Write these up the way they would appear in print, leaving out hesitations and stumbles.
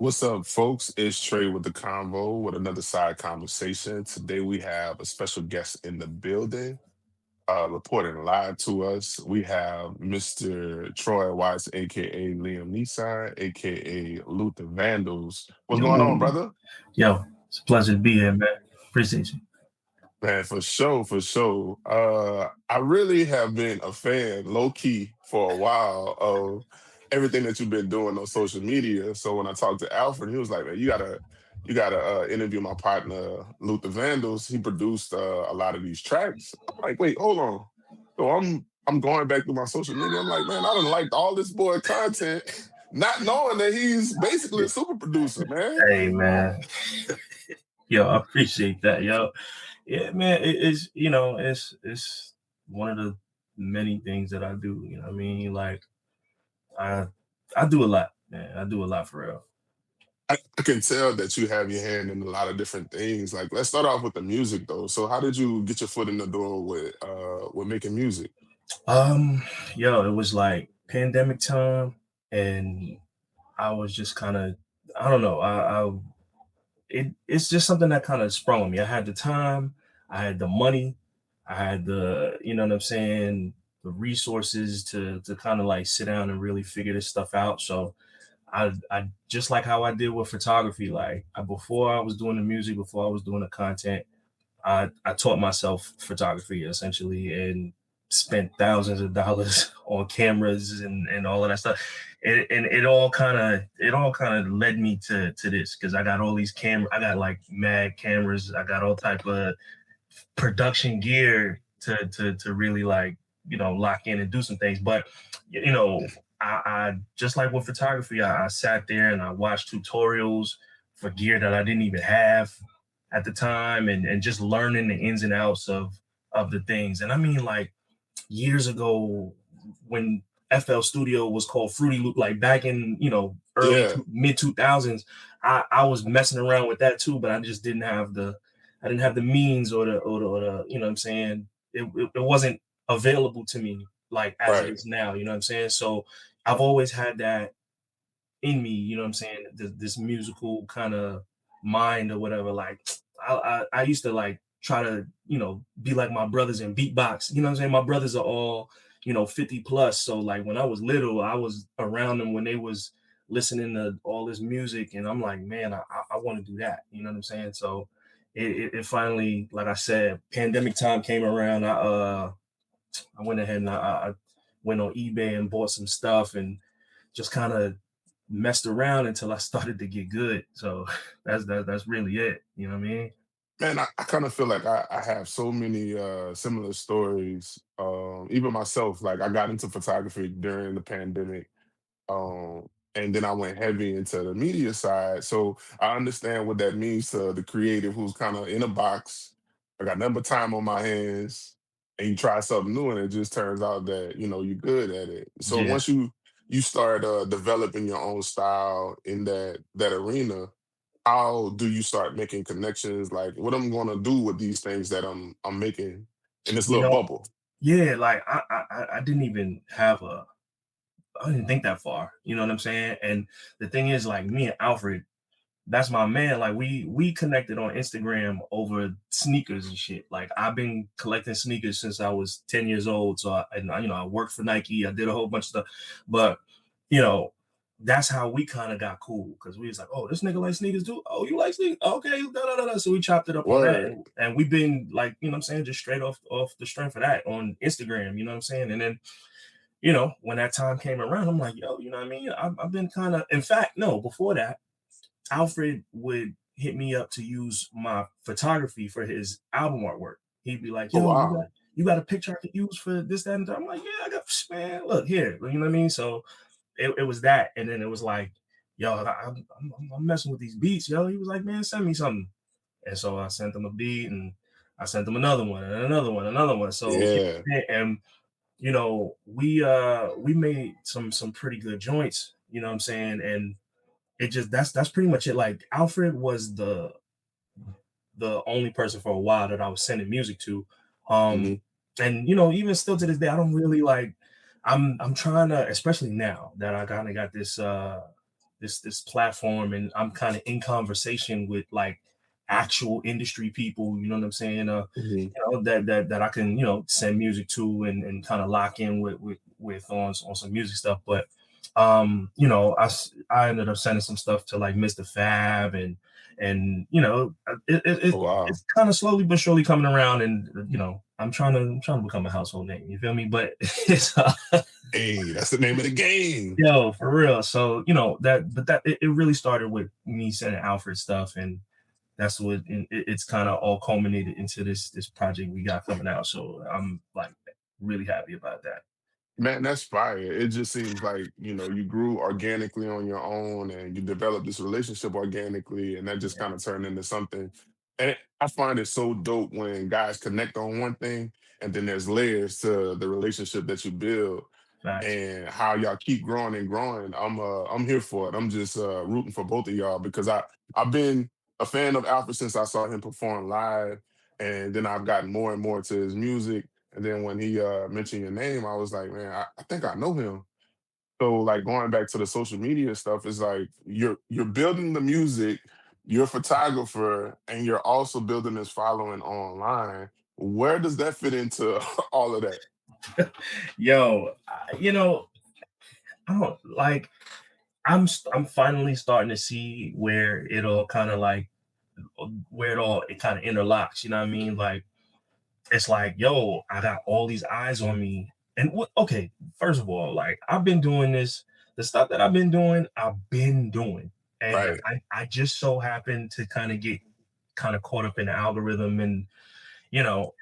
What's up, folks? It's Trey with the Convo with another side conversation. Today we have a special guest in the building, reporting live to us. We have Mr. Troy Watts, aka Liam Nissan, aka Luther Vandals. What's going on, Yo, brother? yo, it's a pleasure to be here, man. Appreciate you. Man, for sure, for sure. I really have been a fan, low key, for a while of everything that you've been doing on social media. So when I talked to Alfred, he was like, "Man, you gotta interview my partner Luther Vandals. He produced a lot of these tracks." I'm like, "Wait, hold on." So I'm going back through my social media. I'm like, "Man, I done liked all this boy content, not knowing that he's basically a super producer, man." Hey, man. Yo, I appreciate that, yo. Yeah, man. It's it's one of the many things that I do. You know what I mean? Like I I do a lot, man. I do a lot for real. I can tell that you have your hand in a lot of different things. Like, let's start off with the music though. So, how did you get your foot in the door with making music? Um, yo, it was like pandemic time, and I was just kind of I don't know. It's just something that kind of sprung on me. I had the time, I had the money, I had the, you know what I'm saying, the resources to kind of like sit down and really figure this stuff out. So I just like how I did with photography. Like before I was doing the music, before I was doing the content, I taught myself photography essentially and spent thousands of dollars on cameras and all of that stuff. And it all kind of led me to this because I got all these cameras. I got like mad cameras. I got all type of production gear to really like lock in and do some things. But you know, I just like with photography, I sat there and I watched tutorials for gear that I didn't even have at the time, and just learning the ins and outs of the things. And I mean, like years ago when FL Studio was called Fruity Loop, like back in Yeah, mid 2000s, I was messing around with that too, but I didn't have the means or the you know what I'm saying, it wasn't available to me like as it right. is now, you know what I'm saying. So I've always had that in me, you know what I'm saying, this musical kind of mind or whatever. Like I used to like try to be like my brothers and beatbox. You know what I'm saying? My brothers are all 50 plus. So like when I was little, I was around them when they was listening to all this music, and I'm like, man, I want to do that. You know what I'm saying? So it finally, like I said, pandemic time came around. I went ahead and I went on eBay and bought some stuff and just kind of messed around until I started to get good. So that's really it. You know what I mean? Man, I kind of feel like I have so many similar stories. Even myself, like I got into photography during the pandemic. And then I went heavy into the media side. So I understand what that means to the creative who's kind of in a box. I got nothing but time on my hands, and you try something new, and it just turns out that you're good at it. So Yeah. once you start developing your own style in that arena, how do you start making connections? Like, what I'm going to do with these things that I'm making in this You little know, bubble? yeah, like I didn't even have I didn't think that far. You know what I'm saying? And the thing is, like me and Alfred, that's my man. Like we connected on Instagram over sneakers and shit. Like I've been collecting sneakers since I was 10 years old. So I worked for Nike. I did a whole bunch of stuff. But you know, that's how we kind of got cool because we was like, oh, this nigga like sneakers too. Oh, you like sneakers? Okay, da, da, da, da. So we chopped it up on that, Word. and we've been like, you know what I'm saying, just straight off the strength of that on Instagram, you know what I'm saying? And then when that time came around, I'm like, yo, you know what I mean? I've been kind of, in fact, no, before that, Alfred would hit me up to use my photography for his album artwork. He'd be like, Oh "Yo, wow. you got a picture I could use for this, that, and that?" I'm like, "Yeah, I got, man. Look here." You know what I mean? So it was that, and then it was like, "Yo, I'm messing with these beats, yo." He was like, "Man, send me something," and so I sent him a beat, and I sent him another one, and another one, another one. So Yeah. and we made some pretty good joints. You know what I'm saying? And it just that's pretty much it. Like Alfred was the only person for a while that I was sending music to. Hmm. And even still to this day, I don't really like I'm trying to, especially now that I kind of got this this platform, and I'm kind of in conversation with like actual industry people, you know what I'm saying? Mhm. That I can, send music to and kind of lock in with on some music stuff. But I ended up sending some stuff to like Mr. Fab, and Oh, wow. it's kind of slowly but surely coming around, and I'm trying to become a household name. You feel me? But it's Hey, that's the name of the game. yo, for real. So it really started with me sending Alfred stuff, and that's what it's kind of all culminated into this project we got coming out. So I'm like really happy about that. Man, that's fire. It just seems like, you grew organically on your own and you developed this relationship organically, and that just Yeah, kind of turned into something. And I find it so dope when guys connect on one thing and then there's layers to the relationship that you build facts. and how y'all keep growing and growing. I'm here for it. I'm just rooting for both of y'all because I've been a fan of Alpha since I saw him perform live, and then I've gotten more and more to his music. And then when he mentioned your name, I was like, man, I think I know him. So like going back to the social media stuff is like you're building the music, you're a photographer, and you're also building this following online. Where does that fit into all of that? Yo, I don't like. I'm finally starting to see where it all kind of like it kind of interlocks. You know what I mean? Like it's like, yo, I got all these eyes on me. And what okay, first of all, like I've been doing this, the stuff that I've been doing. And Right, I just so happened to kind of get kind of caught up in the algorithm, and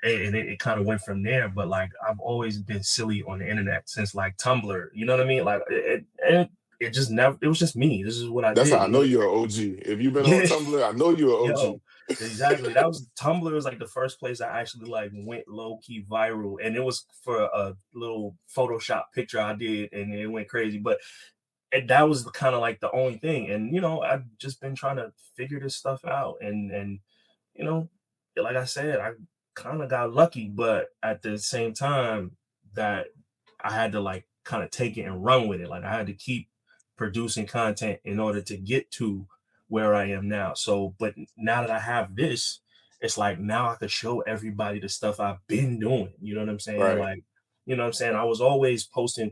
and it kind of went from there. But like I've always been silly on the internet since like Tumblr, you know what I mean? Like it just never, it was just me. This is what I that's how did, I know you're an OG. If you've been on Yeah. Tumblr, I know you're an Yo, OG. exactly. That was Tumblr was like the first place I actually like went low key viral, and it was for a little Photoshop picture I did, and it went crazy. But that was kind of like the only thing, and I've just been trying to figure this stuff out, and you know, like I said, I kind of got lucky, but at the same time that I had to like kind of take it and run with it. Like I had to keep producing content in order to get to where I am now. So, but now that I have this, it's like now I could show everybody the stuff I've been doing. You know what I'm saying? Right, Like, you know what I'm saying? I was always posting,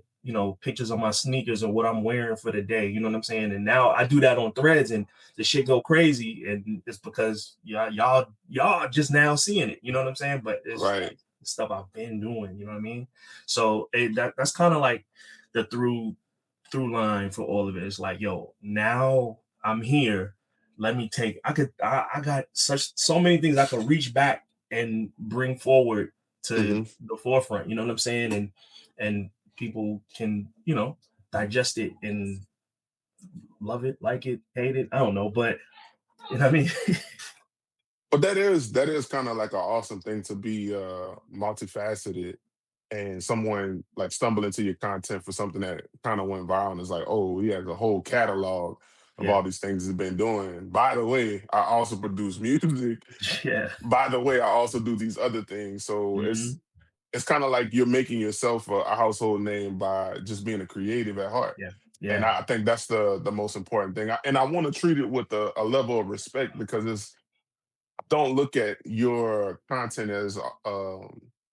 pictures of my sneakers and what I'm wearing for the day. You know what I'm saying? And now I do that on threads, and the shit go crazy, and it's because y'all just now seeing it. You know what I'm saying? But it's right. like the stuff I've been doing. You know what I mean? So that's kind of like the through line for all of it. It's like, yo, now I'm here. Let me take. I got so many things I could reach back and bring forward to Hmm. the forefront. You know what I'm saying? And people can digest it and love it, like it, hate it. I don't know, but you know what I mean? But that is kind of like an awesome thing to be multifaceted and someone like stumble into your content for something that kind of went viral and is like, oh, he has a whole catalog of Yeah, all these things he's been doing. By the way, I also produce music. yeah, By the way, I also do these other things. So hmm, it's kind of like you're making yourself a household name by just being a creative at heart. yeah, And yeah, I think that's the most important thing. And I want to treat it with a level of respect because it's don't look at your content as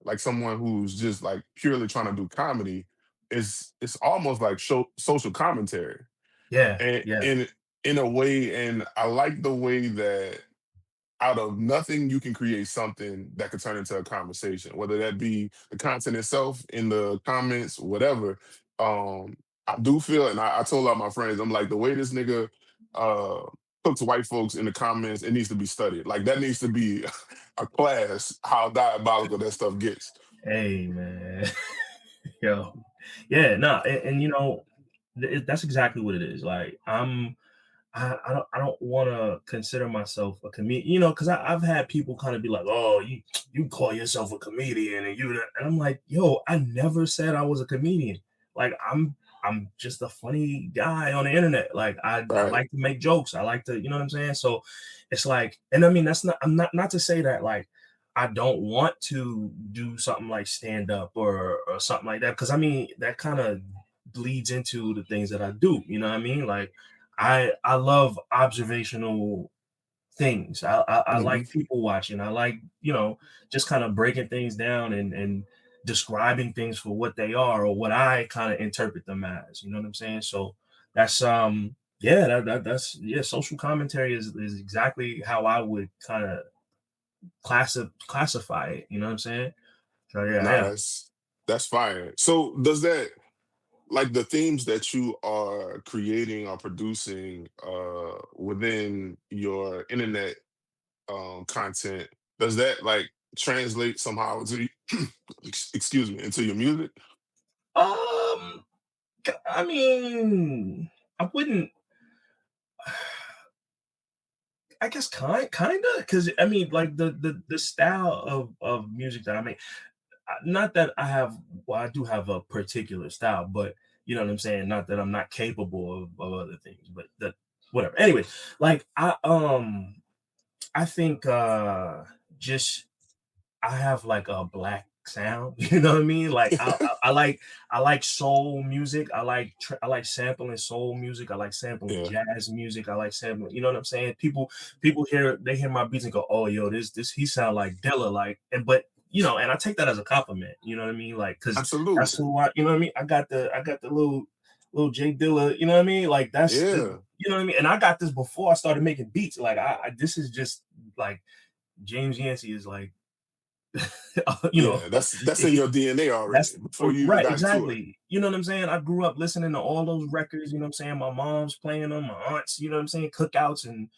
like someone who's just like purely trying to do comedy. It's almost like social commentary yeah, and yeah, in a way. And I like the way that out of nothing you can create something that could turn into a conversation, whether that be the content itself in the comments, whatever. um I do feel, and I told all my friends, I'm like, the way this nigga uh cooks white folks in the comments, it needs to be studied. Like that needs to be a class, how diabolical that stuff gets. hey man. Yo, yeah, nah, and that's exactly what it is. Like I don't want to consider myself a comedian, because I've had people kind of be like, "Oh, you call yourself a comedian," and I'm like, "Yo, I never said I was a comedian. Like I'm just a funny guy on the internet. Like I Right, like to make jokes. I like to, you know what I'm saying? So it's like, and I mean that's not I'm not to say that like I don't want to do something like stand up or something like that, because I mean that kind of bleeds into the things that I do. You know what I mean? Like I love observational things. I Hmm. like people watching. I like, just kind of breaking things down and describing things for what they are or what I kind of interpret them as. You know what I'm saying? So that's yeah, that's yeah, social commentary is exactly how I would kind of classify it. You know what I'm saying? So yeah, Nah, yeah. that's fire. So does that, like the themes that you are creating or producing within your internet content, does that like translate somehow to excuse me, into your music? Um, I mean, I wouldn't. I guess kinda, because I mean, like the style of music that I make. Not that I have. Well, I do have a particular style, but you know what I'm saying. Not that I'm not capable of other things, but that whatever. Anyway, like I think just I have like a black sound, you know what I mean? Like I like soul music. I like sampling soul music. I like sampling Yeah, jazz music. I like sampling, you know what I'm saying? People hear my beats and go, "Oh, yo, this he sound like Dilla," like, and but and I take that as a compliment. You know what I mean? Like, because that's absolutely. who I, you know what I mean? I got the little J Dilla. You know what I mean? Like Yeah, you know what I mean? And I got this before I started making beats. Like this is just like James Yancey is like you know, yeah. That's in he your DNA already that's before you even right, got into it. exactly. You know what I'm saying? I grew up listening to all those records, you know what I'm saying? My mom's playing them, my aunts, you know what I'm saying? Cookouts and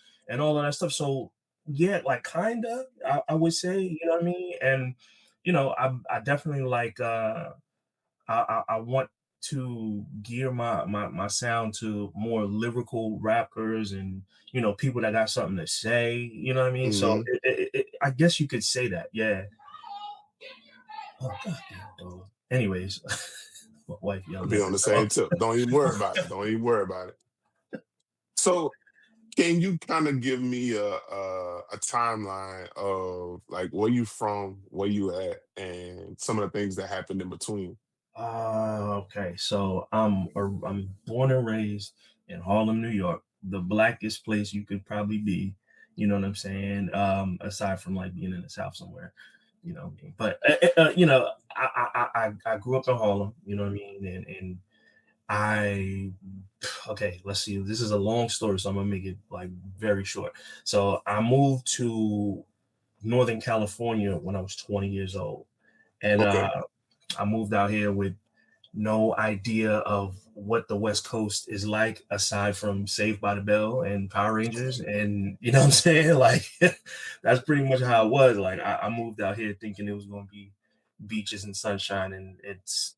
all of that stuff. So yeah, like kinda, I would say, you know what I mean? And I definitely like I want to gear my sound to more lyrical rappers and people that got something to say, you know what I mean? So Hmm. I guess you could say that, yeah. Oh, goddamn dog. Anyways, my wife I'll yelling be at on the the dog. same tip. Don't even worry about it. Don't even worry about it. So can you kind of give me a timeline of like where you from, where you at, and some of the things that happened in between? Okay. So I'm born and raised in Harlem, New York, the blackest place you could probably be. You know what I'm saying? Aside from like being in the South somewhere, you know what I mean? But I grew up in Harlem. You know what I mean? And I okay, let's see. This is a long story, so I'm gonna make it like very short. So I moved to Northern California when I was 20 years old, and Okay. I moved out here with no idea of what the West Coast is like aside from Saved by the Bell and Power Rangers, and you know what I'm saying? Like that's pretty much how it was. Like I moved out here thinking it was gonna be beaches and sunshine, and it's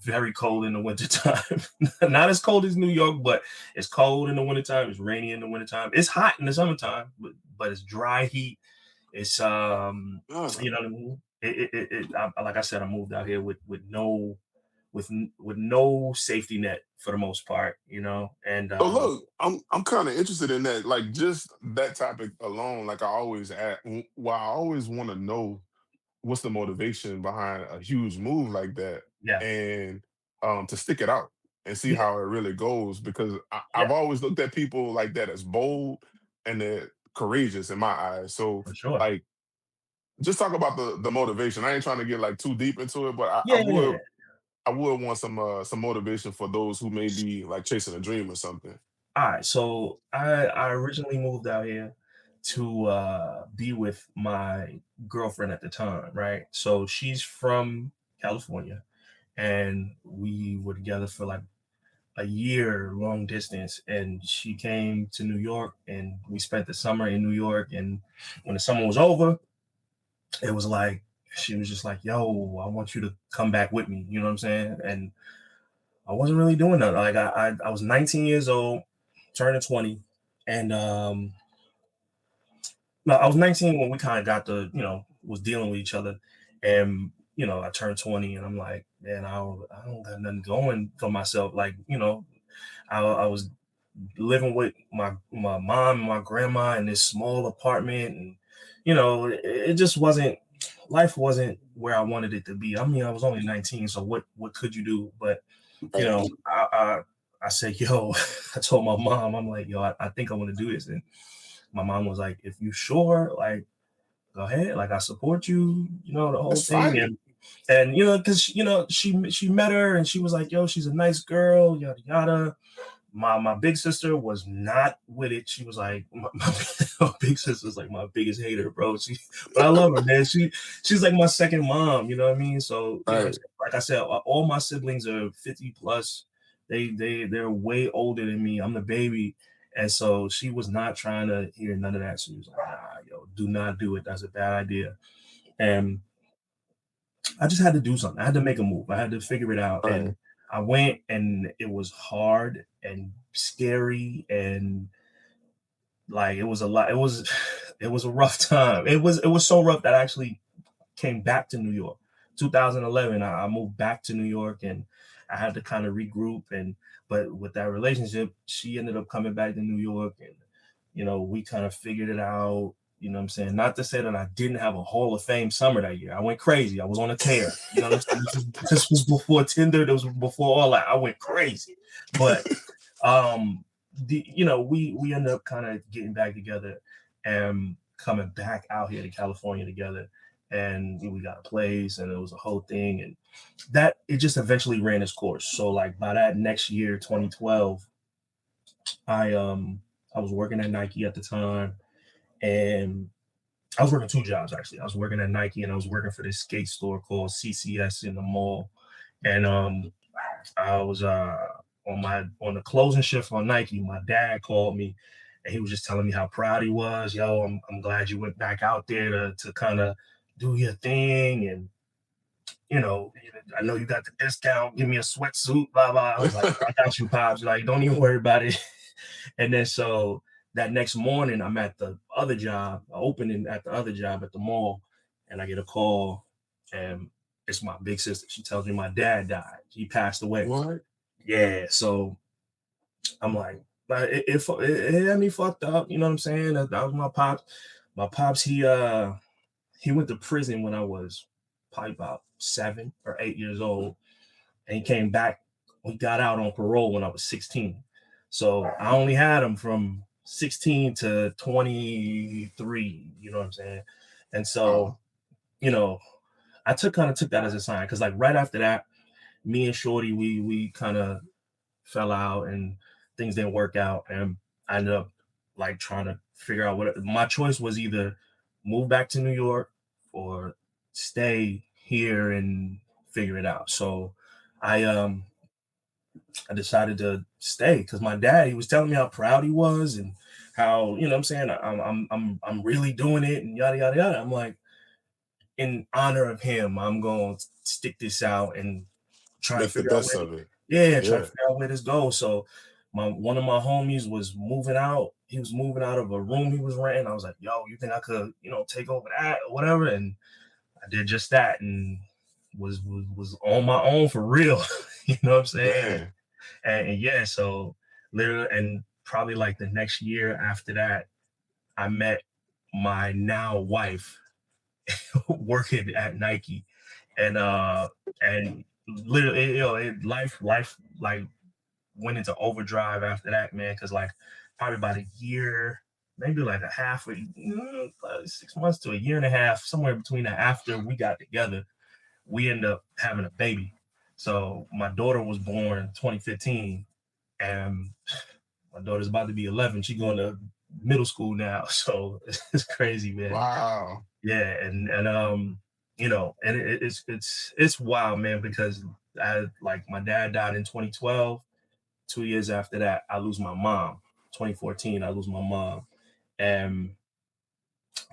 very cold in the wintertime. Not as cold as New York, but it's cold in the wintertime. It's rainy in the wintertime. It's hot in the summertime, but it's dry heat. It's Ah. you know what I mean. Like I said, I moved out here with no with no safety net for the most part, and So look, I'm kind of interested in that. Like just that topic alone. Like I always ask, well, I always want to know what's the motivation behind a huge move like that, yeah, and to stick it out and see yeah, how it really goes. Because yeah, I've always looked at people like that as bold and they're courageous in my eyes. So for sure. like, just talk about the motivation. I ain't trying to get like too deep into it, but I Yeah, yeah, would yeah. I would want some motivation for those who may be like chasing a dream or something. All right, so I originally moved out here to be with my girlfriend at the time, right? So she's from California, and we were together for like a year long distance, and she came to New York and we spent the summer in New York, and when the summer was over, it was like she was just like, yo, I want you to come back with me, you know what I'm saying? And I wasn't really doing that. Like I was 19 years old, turning 20, and no, I was 19 when we kind of got the, was dealing with each other, and I turned 20, and I'm like, man, I don't got nothing going for myself. Like, I was living with my mom and my grandma in this small apartment, and it just wasn't, life wasn't where I wanted it to be. I mean, I was only 19, so what could you do? But Right. I I said, yo, I told my mom, I'm like, yo, I think I want to do this. And my mom was like, if you sure, like, go ahead. Like, I support you, the whole That's thing. right. And because she met her and she was like, yo, she's a nice girl, yada yada. My big sister was not with it. She was like, my big sister's like my biggest hater, bro. But I love her, man. She's like my second mom. You know what I mean? So Right. like I said, all my siblings are 50 plus. They're way older than me. I'm the baby, and so she was not trying to hear none of that. She was like, nah, yo, do not do it. That's a bad idea. And I just had to do something. I had to make a move. I had to figure it out. Right. And I went, and it was hard and scary, and like it was a lot. It was a rough time. It was so rough that I actually came back to New York. 2011, I moved back to New York, and I had to kind of regroup. And but with that relationship, she ended up coming back to New York, and we kind of figured it out. You know what I'm saying? Not to say that I didn't have a Hall of Fame summer that year. I went crazy. I was on a tear. You know what I'm saying? This was before Tinder. This was before all that. I went crazy. But we ended up kind of getting back together and coming back out here to California together, and we got a place, and it was a whole thing, and that it just eventually ran its course. So like by that next year, 2012, I was working at Nike at the time, and I was working two jobs actually. I was working at Nike, and I was working for this skate store called CCS in the mall, and I was on the closing shift on Nike. My dad called me, and he was just telling me how proud he was. Yo, I'm glad you went back out there to kind of do your thing, and I know you got the discount. Give me a sweatsuit, blah blah. I was like, I got you, pops. Like, don't even worry about it. And then so that next morning, I'm at the other job, opening at the other job at the mall, and I get a call, and it's my big sister. She tells me my dad died. He passed away. What? Yeah, so I'm like it had me fucked up. You know what I'm saying? That was my pops. My pops, he went to prison when I was probably about 7 or 8 years old, and he came back. He got out on parole when I was 16. So I only had him from 16 to 23. You know what I'm saying? And so Oh, you know, I kind of took that as a sign because like right after that, me and Shorty, we kind of fell out and things didn't work out, and I ended up like trying to figure out what my choice was: either move back to New York or stay here and figure it out. So I I decided to stay because my dad, he was telling me how proud he was and how, what I'm saying, I'm really doing it and yada yada yada. I'm like, in honor of him, I'm going to stick this out and try and make the figure out best where, of it. try to Yeah. figure out where this goes. So one of my homies was moving out. He was moving out of a room he was renting. I was like, yo, you think I could, take over that or whatever? And I did just that and was on my own for real. You know what I'm saying? Man. And yeah, so literally, and probably like the next year after that, I met my now wife working at Nike, and literally, life like went into overdrive after that, man. Because like probably about a year, maybe like a half, 6 months to a year and a half, somewhere between that. After we got together, we ended up having a baby. So my daughter was born 2015, and my daughter's about to be 11. She's going to middle school now, so it's crazy, man. Wow. Yeah, and it's wild, man, because I like my dad died in 2012. 2 years after that, I lose my mom. 2014, I lose my mom, and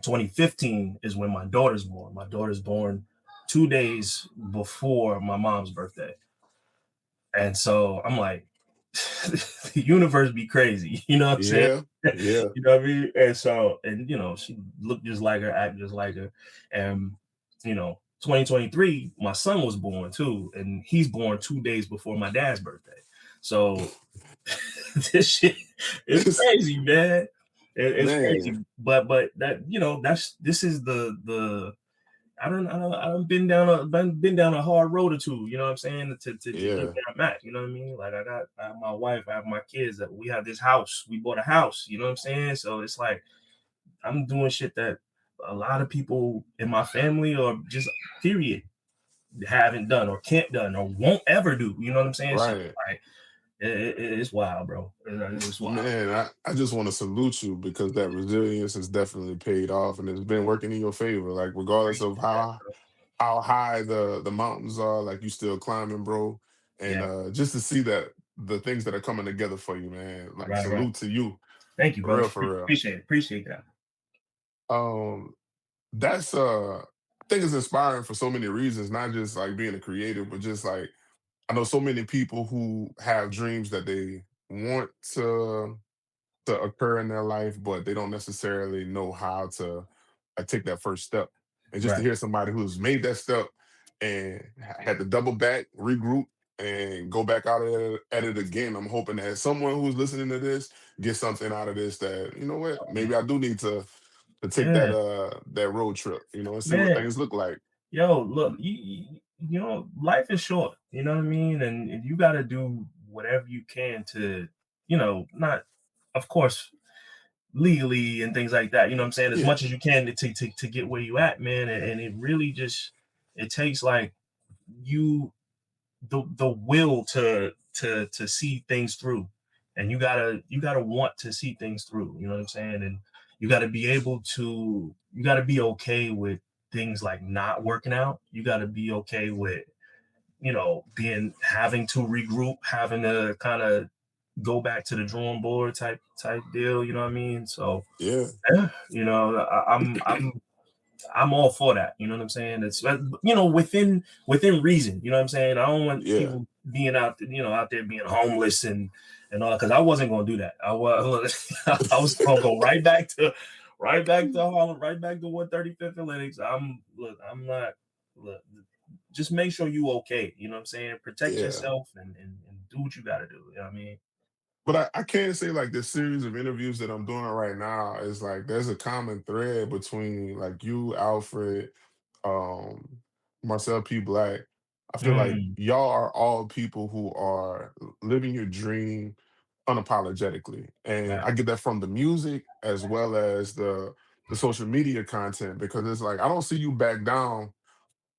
2015 is when my daughter's born. My daughter's born 2 days before my mom's birthday, and so I'm like, the universe be crazy. You know what I'm saying? Yeah. Yeah. You know what I mean? And so, and she looked just like her, act just like her. And 2023, my son was born too, and he's born 2 days before my dad's birthday. So this shit is crazy, man. It's Man. crazy. But that, this is the I don't been down a hard road or two, you know what I'm saying, to get Yeah, where I'm at, you know what I mean? Like I have my wife, I have my kids, that we have this house, we bought a house, you know what I'm saying? So it's like I'm doing shit that a lot of people in my family or just period haven't done or can't done or won't ever do. You know what I'm saying? So right. like it's wild, bro. It's wild. Man, I just want to salute you because that resilience has definitely paid off and it's been working in your favor. Like regardless of Appreciate that, bro. how high the mountains are, like you still climbing, bro. And Yeah, just to see that the things that are coming together for you, man. Like right. salute to you. Thank you, For bro. real, for real. Appreciate it. Appreciate that. Um that's I think it's inspiring for so many reasons, not just like being a creative, but just like I know so many people who have dreams that they want to occur in their life, but they don't necessarily know how to take that first step. And just to Right. hear somebody who's made that step and had to double back, regroup, and go back out at it again. I'm hoping that someone who's listening to this gets something out of this. That you know what, maybe I do need to take Yeah, that road trip, and see what man. things look like. Yo, look, life is short. You know what I mean, and you got to do whatever you can to, not, of course, legally and things like that. You know what I'm saying? As Yeah, much as you can to get where you at, man. And it really just it takes like you the will to see things through. And you gotta want to see things through. You know what I'm saying? And you gotta be okay with things like not working out. You gotta be okay with, being having to regroup, having to kind of go back to the drawing board type deal. You know what I mean? So yeah, yeah, I'm all for that. You know what I'm saying? It's within reason. You know what I'm saying? I don't want yeah, people being out there being homeless and all, because I wasn't gonna do that. I was gonna go right back to Harlem, right back to 135th and Lennox. I'm not look. Just make sure you okay. You know what I'm saying? Protect yeah. yourself and do what you gotta do. You know what I mean? But I can't say like this series of interviews that I'm doing right now is like there's a common thread between like you, Alfred, um, Marcel P. Black. I feel like Mm, y'all are all people who are living your dream unapologetically. And right, I get that from the music as well as the social media content because it's like I don't see you back down.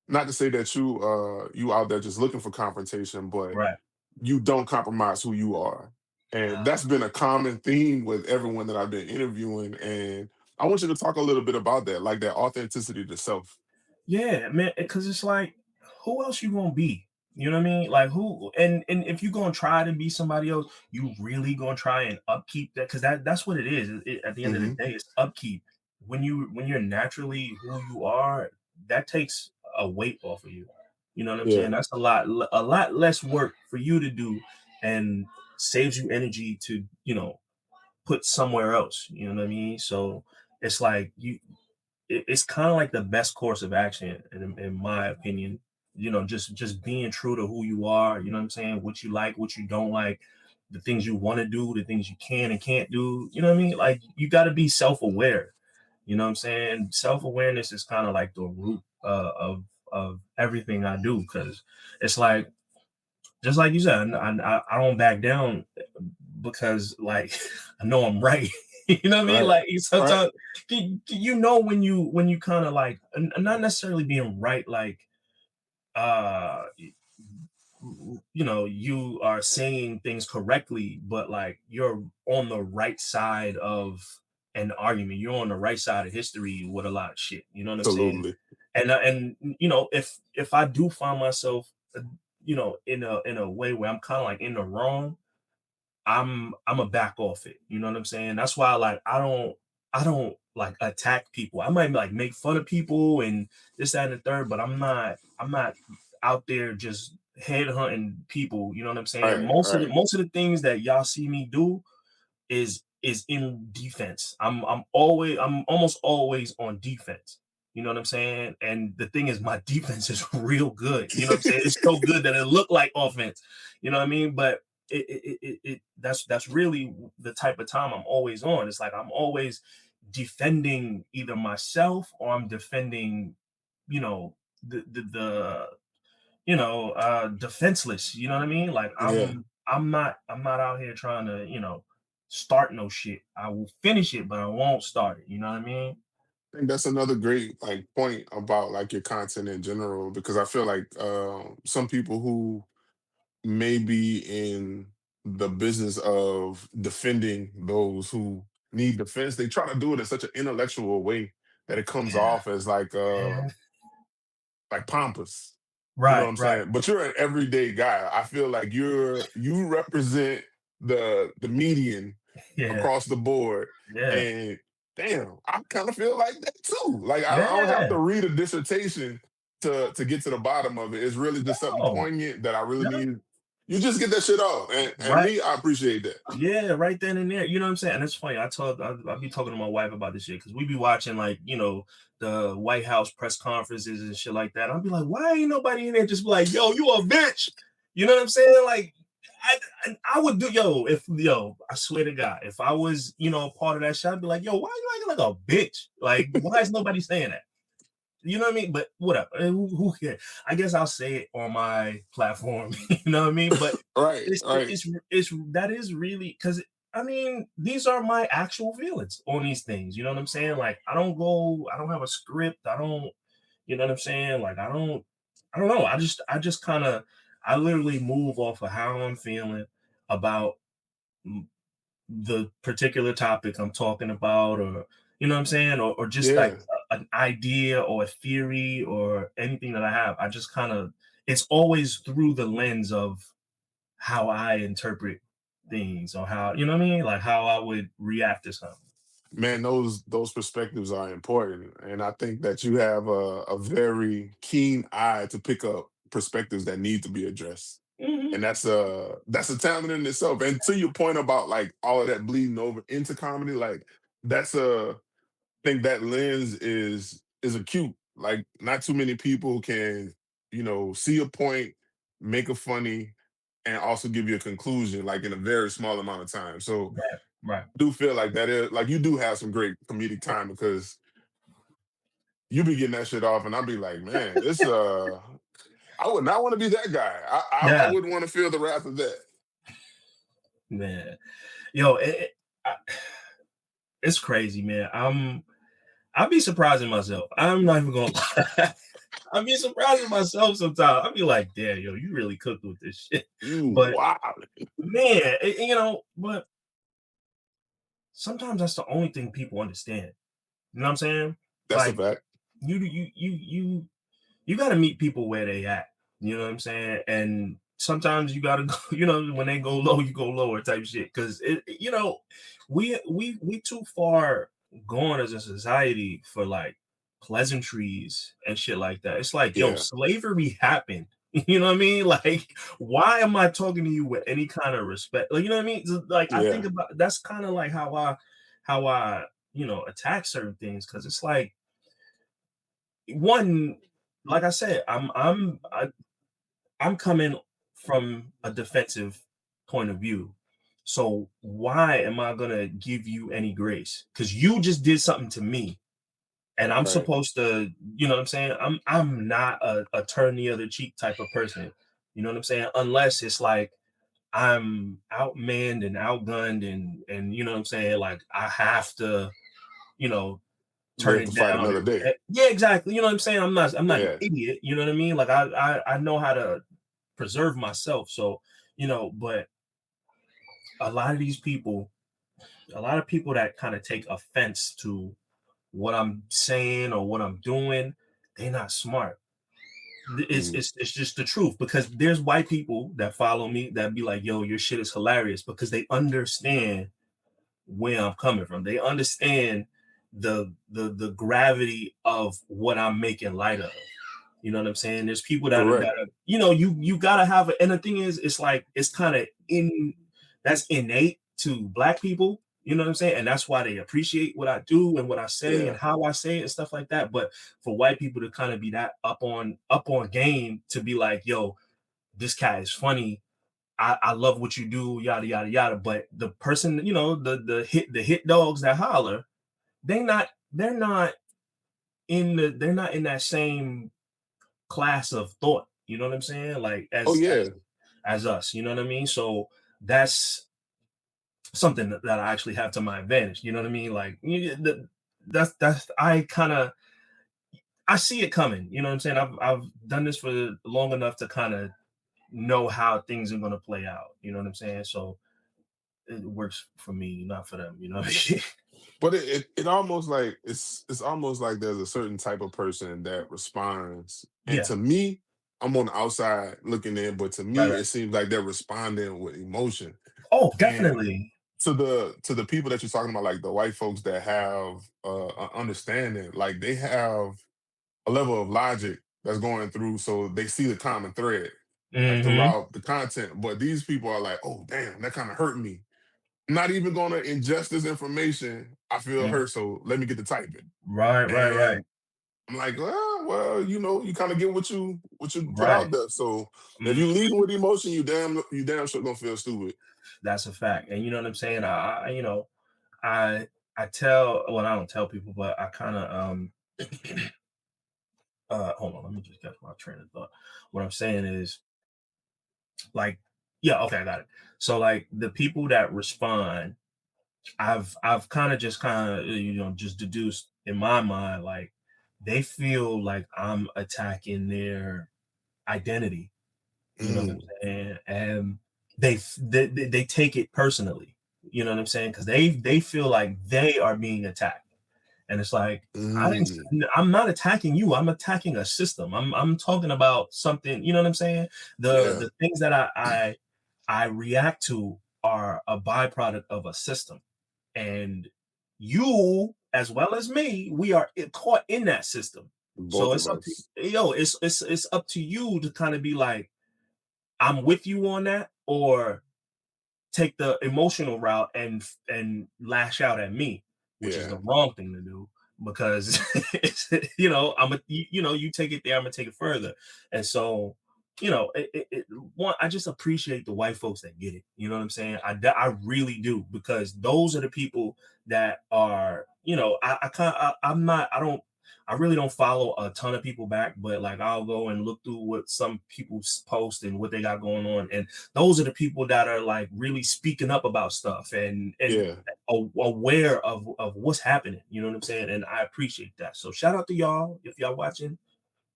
Not to say that you out there just looking for confrontation, but right. you don't compromise who you are. And that's been a common theme with everyone that I've been interviewing. And I want you to talk a little bit about that, like that authenticity to self. Yeah, man, because it's like, who else you gonna be? You know what I mean? Like who? And if you gonna try to be somebody else, you really gonna try and upkeep that? Because that's what it is. At the end of the Hmm. day, it's upkeep. When you're naturally who you are, that takes a weight off of you. You know what I'm saying? Yeah, That's a lot less work for you to do, and saves you energy to put somewhere else. You know what I mean? So it's like it's kind of like the best course of action in my opinion. Just being true to who you are. You know what I'm saying? What you like, what you don't like, the things you want to do, the things you can and can't do. You know what I mean? Like you got to be self-aware. You know what I'm saying? Self-awareness is kind of like the root of everything I do, because it's like, just like you said, I don't back down because like I know I'm right. You know what I mean? right, Like right, sometimes when you kind of like not necessarily being right, like uh you are saying things correctly, but like you're on the right side of an argument. You're on the right side of history with a lot of shit. You know what I'm saying? absolutely. And if I do find myself, in a way where I'm kind of like in the wrong, I'm a back off it. You know what I'm saying? That's why like I don't like attack people. I might like make fun of people and this, that, and the third, but I'm not out there just headhunting people. You know what I'm saying? Right, Most of the right, most of the things that y'all see me do is in defense. I'm almost always on defense. You know what I'm saying? And the thing is, my defense is real good. You know what I'm saying? It's so good that it looked like offense. You know what I mean? But that's really the type of time I'm always on. It's like I'm always defending either myself or I'm defending you know, the defenseless. You know what I mean? Like Yeah. I'm not out here trying to, start no shit. I will finish it, but I won't start it. You know what I mean? I think that's another great like point about like your content in general, because I feel like some people who may be in the business of defending those who need defense, they try to do it in such an intellectual way that it comes Yeah, off as man. like pompous. You know what Right, I'm right. saying? But you're an everyday guy. I feel like you represent the median Yeah, across the board. yeah, And damn, I kind of feel like that too. Like I don't have yeah. to read a dissertation to get to the bottom of it. It's really just something Oh, poignant that I really yeah, need. You just get that shit off. And right. me, I appreciate that. Yeah, right then and there. You know what I'm saying? And it's funny. I be talking to my wife about this shit because we be watching like the White House press conferences and shit like that. I'll be like, why ain't nobody in there just be like, yo, you a bitch? You know what I'm saying? Like, I would do I swear to God, if I was part of that shit, I'd be like, yo, why you acting like a bitch? Like, why is nobody saying that? You know what I mean? But whatever. Who cares? I guess I'll say it on my platform. You know what I mean? But Right, it's right. it's it's that is really because I mean these are my actual feelings on these things. You know what I'm saying? Like I don't have a script. I don't. You know what I'm saying? Like I don't know. I just kind of I literally move off of how I'm feeling about the particular topic I'm talking about, or you know what I'm saying, or just like Yeah. an idea or a theory or anything that I have. I just kind of it's always through the lens of how I interpret things or how you know what I mean, like how I would react to something. Man, those perspectives are important. And I think that you have a very keen eye to pick up perspectives that need to be addressed. Hmm. And that's a talent in itself. And to your point about like all of that bleeding over into comedy, like that's a I think that lens is acute. Like not too many people can, see a point, make a funny, and also give you a conclusion like in a very small amount of time. So Right, right. I do feel like that is like you do have some great comedic time because you be getting that shit off, and I'll be like, man, this I would not want to be that guy. I Yeah, wouldn't want to feel the wrath of that. man. Yo, I, it's crazy, man. I'd be surprising myself. I'm not even gonna lie. I'd be surprising myself sometimes. I'd be like, damn, yo, you really cooked with this shit. You But wow. man, but sometimes that's the only thing people understand. You know what I'm saying? That's a Like fact. you got to meet people where they at. You know what I'm saying? And sometimes you got to go. When they go low, you go lower type shit. Because we too far gone as a society for like pleasantries and shit like that. It's like, yo, Yeah, slavery happened. You know what I mean? Like, why am I talking to you with any kind of respect? Like, you know what I mean? Like, I think yeah, about that's kind of like how I attack certain things because it's like one, like I said, I'm coming from a defensive point of view. So why am I gonna give you any grace? Because you just did something to me, and I'm right. supposed to, you know what I'm saying? I'm not a turn the other cheek type of person. You know what I'm saying? Unless it's like I'm outmanned and outgunned and you know what I'm saying? Like I have to, you know, turn Live it to fight down. another day. Yeah, exactly. You know what I'm saying? I'm not an Yeah, idiot. You know what I mean? Like I know how to preserve myself. So but a lot of these people, a lot of people that kind of take offense to what I'm saying or what I'm doing, they're not smart. It's, mm, it's it's just the truth because there's white people that follow me that be like, yo, your shit is hilarious because they understand where I'm coming from. They understand the gravity of what I'm making light of. You know what I'm saying? There's people that correct. are, you gotta have it. And the thing is, it's like it's kind of in that's innate to black people. You know what I'm saying? And that's why they appreciate what I do and what I say and Yeah, how I say it and stuff like that. But for white people to kind of be that up on game to be like, yo, this cat is funny. I love what you do, yada yada yada. But the person, the hit dogs that holler, they're not they're not in that same class of thought. You know what I'm saying? Like Oh yeah. as us. You know what I mean? So that's something that I actually have to my advantage. You know what I mean? Like that's I kind of I see it coming. You know what I'm saying? I've done this for long enough to kind of know how things are going to play out. You know what I'm saying? So it works for me, not for them. You know what I mean? But it almost like it's almost like there's a certain type of person that responds. And Yeah. to me, I'm on the outside looking in, but to Right. me, Right. it seems like they're responding with emotion. Oh, And definitely. to the people that you're talking about, like the white folks that have an understanding, like they have a level of logic that's going through, so they see the common thread like Hmm. throughout the content. But these people are like, oh damn, that kind of hurt me. I'm not even gonna ingest this information. I feel hurt, so let me get to typing. Right. Right. Right. And I'm like, well, you kind of get what you put Right. out there. So if Mhm. you leading with emotion, you damn sure gonna feel stupid. That's a fact. And you know what I'm saying? I I tell well, I don't tell people, but I kind of hold on, let me just get my train of thought. What I'm saying is like, yeah, okay, I got it. So like the people that respond, I've kind of just deduced in my mind, like they feel like I'm attacking their identity. You know what I'm Mm, saying? And they take it personally. You know what I'm saying? Because they feel like they are being attacked, and it's like I didn't. mm, I'm not attacking you. I'm attacking a system. I'm talking about something. You know what I'm saying? yeah, The things that I react to are a byproduct of a system, and you as well as me, we are caught in that system. So both of it's up to us. it's up to you to kind of be like I'm with you on that, or take the emotional route and lash out at me, which is Yeah, the wrong thing to do because I'm you take it there, I'm gonna take it further, and so one I just appreciate the white folks that get it. You know what I'm saying? I really do because those are the people that are I can't I'm not I don't I really don't follow a ton of people back, but like I'll go and look through what some people post and what they got going on, and those are the people that are like really speaking up about stuff and yeah. aware of what's happening. You know what I'm saying? And I appreciate that. So shout out to y'all if y'all watching.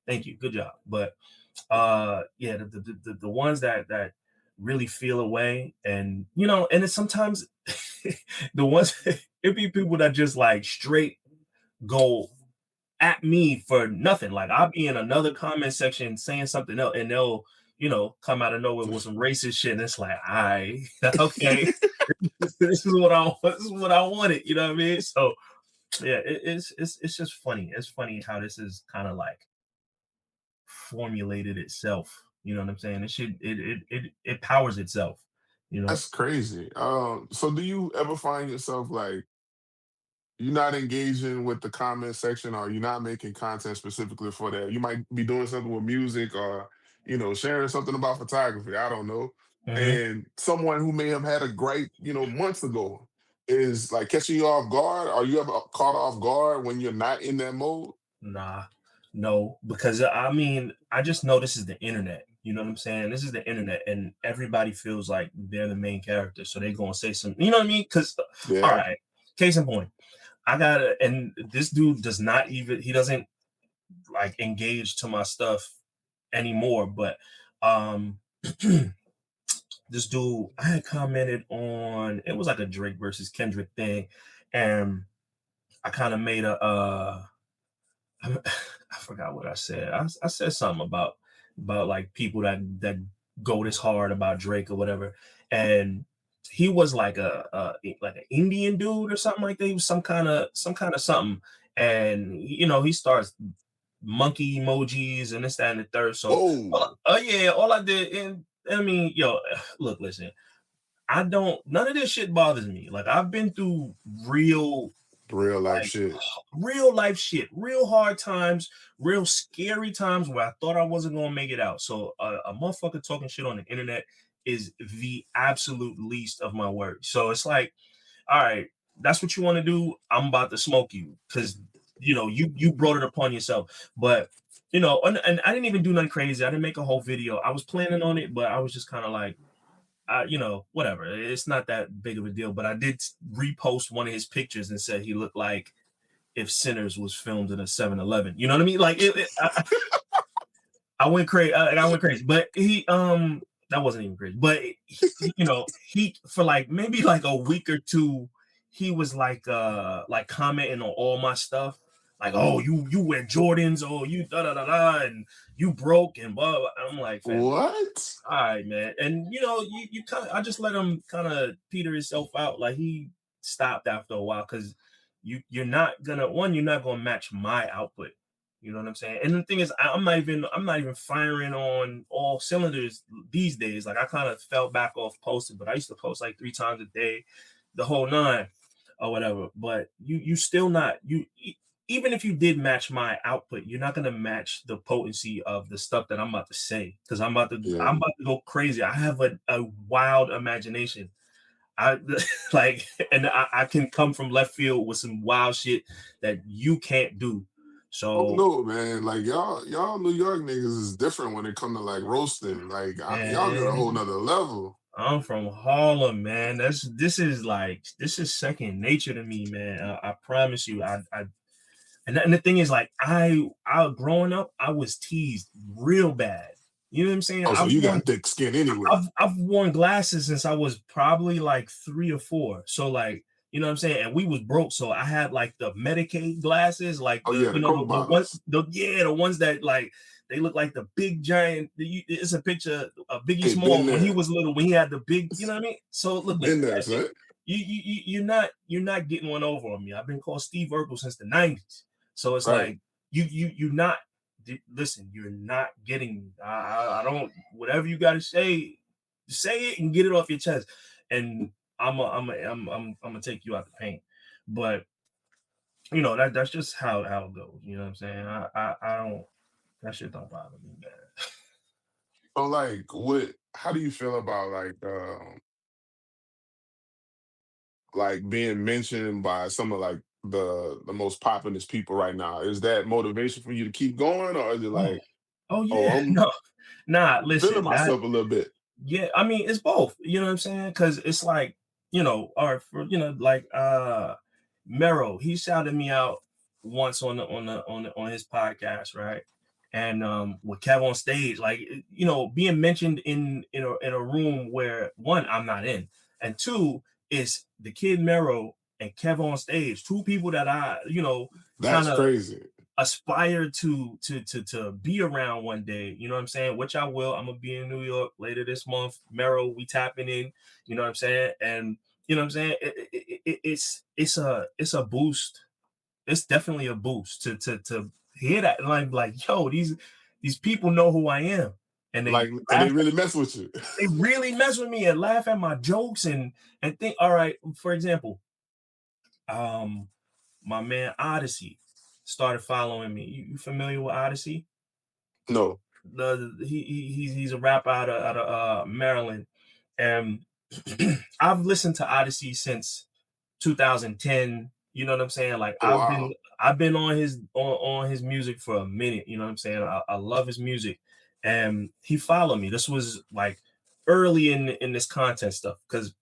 Thank you. Good job. But yeah, the ones that really feel away, and and it's sometimes the ones it be people that just like straight go at me for nothing. Like I'll be in another comment section saying something else, and they'll come out of nowhere with some racist shit, and it's like, I okay, this is what I wanted. You know what I mean? So yeah, it's just funny. It's funny how this is kind of like formulated itself. You know what I'm saying? It powers itself. You know? That's crazy. So do you ever find yourself like you're not engaging with the comment section, or you're not making content specifically for that? You might be doing something with music, or sharing something about photography. I don't know. Hmm. And someone who may have had a gripe, months ago, is like catching you off guard. Are you ever caught off guard when you're not in that mode? Nah, no, because I mean, I just know this is the internet. You know what I'm saying? This is the internet, and everybody feels like they're the main character, so they're gonna say something. You know what I mean? Because all Yeah. right, case in point, I got and this dude does not even he doesn't like engage to my stuff anymore. But um, this dude, I had commented on it was like a Drake versus Kendrick thing, and I kind of made I I forgot what I said. I said something about like people that go this hard about Drake or whatever, and he was like like an Indian dude or something like that. He was some kind of something, and he starts monkey emojis and this that and the third. So Whoa. oh yeah, all I did, and I mean, look, listen, I don't none of this shit bothers me. Like I've been through real Real life like shit. real life shit, real hard times, real scary times where I thought I wasn't gonna make it out. So a motherfucker talking shit on the internet is the absolute least of my worries. So it's like, all right, that's what you want to do. I'm about to smoke you because you brought it upon yourself. But and I didn't even do nothing crazy. I didn't make a whole video. I was planning on it, but I was just kind of like, whatever. It's not that big of a deal. But I did repost one of his pictures and said he looked like if Sinners was filmed in a 7-Eleven. You know what I mean? Like I went crazy. I went crazy, but that wasn't even crazy. But he for like maybe like a week or two, he was like commenting on all my stuff, like, oh, you wear Jordans, oh, you da da da da, and you broke and blah, blah. I'm like, fam, What? all right, man. And you kind of, I just let him kind of peter himself out. Like he stopped after a while because you're not gonna match my output. You know what I'm saying? And the thing is, I'm not even firing on all cylinders these days. Like I kind of fell back off posting, but I used to post like 3 times a day, the whole nine or whatever. But you still not even if you did match my output, you're not gonna match the potency of the stuff that I'm about to say because Yeah. I'm about to go crazy. I have a wild imagination. I like, and I can come from left field with some wild shit that you can't do. Oh So, no, man. Like y'all New York niggas is different when it come to like roasting. Like y'all get a whole man, nother level. I'm from Harlem, man. This is second nature to me, man. I promise you. And the thing is, like, I growing up, I was teased real bad. You know what I'm saying? Oh, so you got thick skin anyway. I've worn glasses since I was probably like 3 or 4. So like, you know what I'm saying? And we was broke. So I had like the Medicaid glasses, like Oh yeah, the Coke bottles. the ones that like they look like the big giant. It's a picture of Biggie Hey, been Small when he there. was little, when he had the big, you know what I mean? So look, Been there, son. you're not getting one over on me. I've been called Steve Urkel since the 90s. So it's Right. like you're not listen, you're not getting me. I don't, whatever you got to say it and get it off your chest. And I'm gonna take you out the paint. But that's just how it goes. You know what I'm saying? I don't, that shit don't bother me, man. So like what how do you feel about like being mentioned by some of like the most populous people right now? Is that motivation for you to keep going, or is it Oh, like, oh oh, yeah, I'm no, nah. feeling Listen, that myself a little bit? yeah, I mean, it's both. You know what I'm saying? Because it's like, or for like Mero, he shouted me out once on his podcast, right? And with Kev on stage, like being mentioned in a room where one, I'm not in, and two, is the kid Mero and Kev on stage, two people that I kind That's of crazy. aspire to be around one day, you know what I'm saying? Which I will. I'm gonna be in New York later this month. Mero, we tapping in, you know what I'm saying? And you know what I'm saying? It's a boost. It's definitely a boost to hear that. Like, yo, these people know who I am. And they Like, and they laugh, really mess with you. they really mess with me and laugh at my jokes and think, all right, for example, um my man Odyssey started following me. You familiar with Odyssey? No. He's a rapper out of Maryland, and I've listened to Odyssey since 2010. You know what I'm saying? Like Oh wow. I've been on his music for a minute. You know what I'm saying? I love his music, and he followed me. This was like early in this content stuff because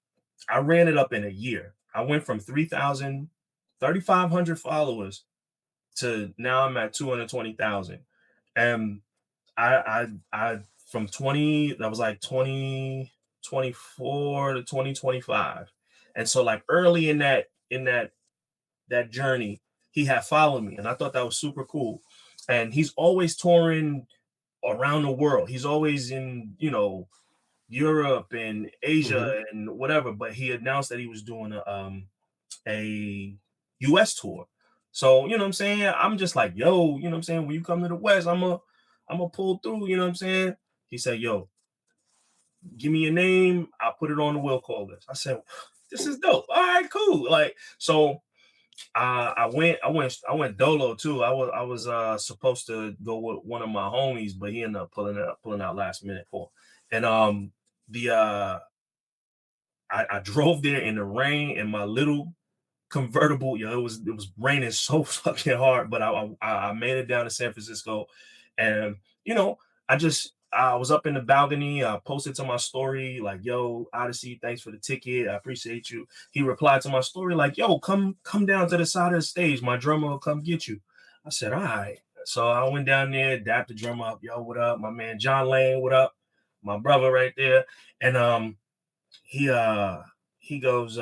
I ran it up in a year. I went from 3,500 followers to now I'm at 220,000. And I from 20, that was like 2024 to 2025. And so like early in that journey, he had followed me and I thought that was super cool. And he's always touring around the world. He's always in, Europe and Hmm. Asia and whatever, but he announced that he was doing a US tour. So, you know what I'm saying? I'm just like, yo, you know what I'm saying? When you come to the West, I'm gonna pull through, you know what I'm saying? He said, yo, give me your name, I'll put it on the will call list. I said, this is dope. All right, cool. Like, so I went dolo too. I was supposed to go with one of my homies, but he ended up pulling out last minute for. And the I drove there in the rain in my little convertible. It was raining so fucking hard, but I made it down to San Francisco, and you know, I was up in the balcony. I posted to my story like, "Yo, Odyssey, thanks for the ticket. I appreciate you." He replied to my story like, "Yo, come down to the side of the stage. My drummer will come get you." I said, "All right." So I went down there, dapped the drummer up. Yo, what up? My man John Lane, what up? My brother right there. And he uh he goes,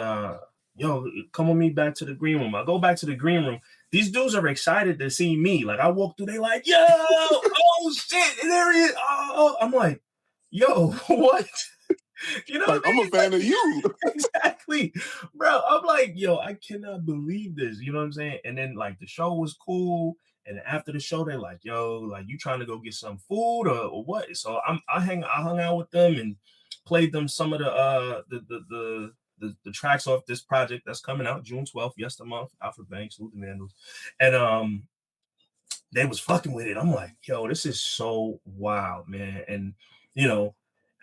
yo, come with me back to the green room. I go back to the green room. These dudes are excited to see me. Like I walk through, they like, yo, oh shit, there he is. Oh, I'm like, yo, what? You know what Like, I I'm a mean? Like, fan of you. exactly, bro. I'm like, yo, I cannot believe this. You know what I'm saying? And then like the show was cool. And after the show, they're like, yo, like you trying to go get some food or what? So I hung out with them and played them some of the tracks off this project that's coming out June 12th, yestermonth, Alfred Banks, Luther Vandals. And they was fucking with it. I'm like, yo, this is so wild, man. And you know,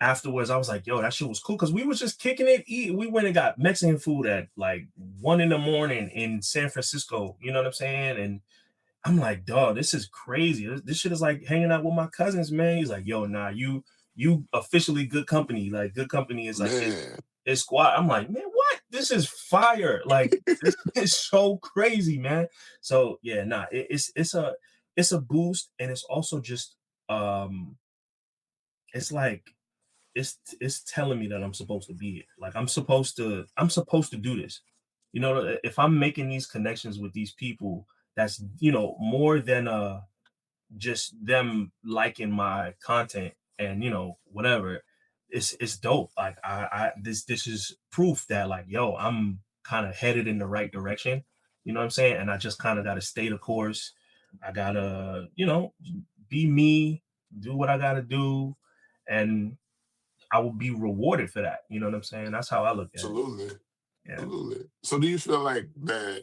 afterwards, I was like, yo, that shit was cool because we was just kicking it. We went and got Mexican food at like 1 in the morning in San Francisco. You know what I'm saying? And I'm like, dog, this is crazy. This shit is like hanging out with my cousins, man. He's like, yo, nah, you officially good company. Like good company is like Man, it's squad. I'm like, man, what? This is fire. Like this is so crazy, man. So yeah, nah, it's a boost, and it's also just it's like it's telling me that I'm supposed to be it. Like I'm supposed to do this. You know, if I'm making these connections with these people, that's more than just them liking my content and whatever. It's dope. Like this is proof that like yo, I'm kind of headed in the right direction. You know what I'm saying? And I just kind of got to stay the course. I gotta be me, do what I gotta do, and I will be rewarded for that. You know what I'm saying? That's how I look at it. absolutely. Yeah. Absolutely. So do you feel like that,